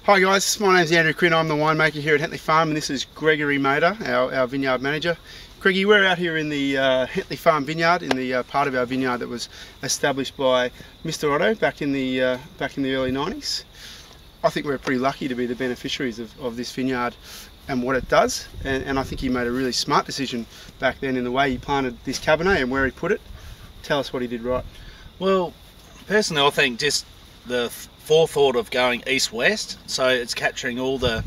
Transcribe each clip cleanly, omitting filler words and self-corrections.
Hi guys, my name's Andrew Quin. I'm the winemaker here at Hentley Farm, and this is Gregory Mader, our vineyard manager. Greggy, we're out here in the Hentley Farm vineyard, in the part of our vineyard that was established by Mr. Otto back in the early 90s. I think we're pretty lucky to be the beneficiaries of this vineyard and what it does, and I think he made a really smart decision back then in the way he planted this Cabernet and where he put it. Tell us what he did right. Well, personally I think just the forethought of going east-west, so it's capturing all the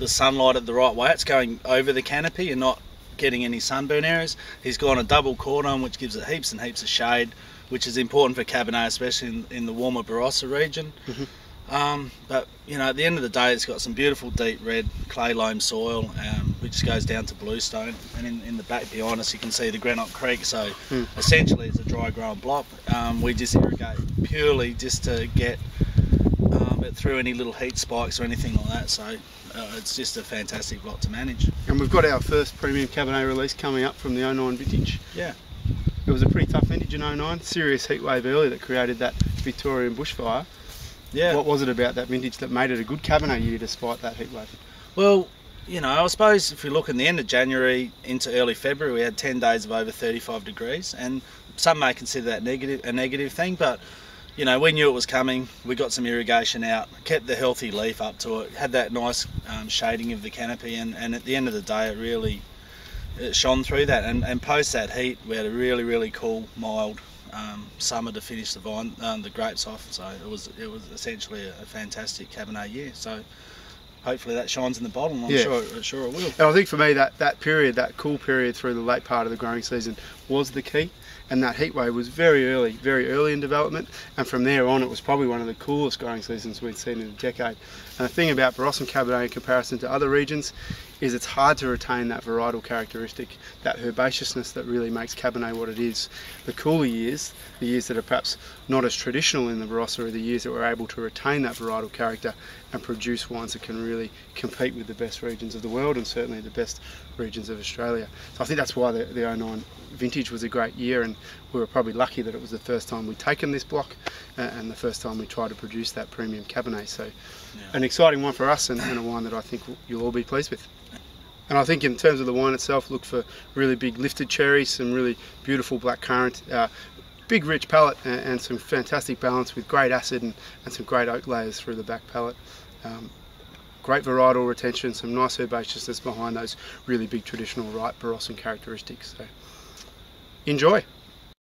sunlight at the right way. It's going over the canopy and not getting any sunburn areas. He's gone a double cordon, which gives it heaps and heaps of shade, which is important for Cabernet, especially in the warmer Barossa region. But you know, at the end of the day, it's got some beautiful deep red clay loam soil, which goes down to bluestone, and in the back behind us you can see the Greenock Creek. So essentially it's a dry grown block. We just irrigate purely just to get it through any little heat spikes or anything like that, so it's just a fantastic block to manage. And we've got our first premium Cabernet release coming up from the 09 vintage. Yeah. It was a pretty tough vintage in 09, serious heat wave early that created that Victorian bushfire. Yeah. What was it about that vintage that made it a good Cabernet year despite that heat wave? Well, you know, I suppose if we look in the end of January into early February, we had 10 days of over 35 degrees, and some may consider that a negative thing, but you know, we knew it was coming. We got some irrigation out, kept the healthy leaf up to it, had that nice shading of the canopy, and at the end of the day it shone through that, and post that heat we had a really cool, mild summer to finish the grapes off. So it was essentially a fantastic Cabernet year. So hopefully that shines in the bottle, and I'm sure it will. And I think for me that period, that cool period through the late part of the growing season was the key, and that heat wave was very early in development, and from there on it was probably one of the coolest growing seasons we'd seen in a decade. And the thing about Barossa Cabernet in comparison to other regions is it's hard to retain that varietal characteristic, that herbaceousness that really makes Cabernet what it is. The cooler years, the years that are perhaps not as traditional in the Barossa, are the years that we're able to retain that varietal character and produce wines that can really compete with the best regions of the world, and certainly the best regions of Australia. So I think that's why the 09 vintage was a great year, and we were probably lucky that it was the first time we'd taken this block and the first time we tried to produce that premium Cabernet. So an exciting one for us, and a wine that I think you'll all be pleased with. And I think in terms of the wine itself, look for really big lifted cherries, some really beautiful black currant, big rich palate, and some fantastic balance with great acid and some great oak layers through the back palate. Great varietal retention, some nice herbaceousness behind those really big traditional ripe Barossan characteristics. So enjoy.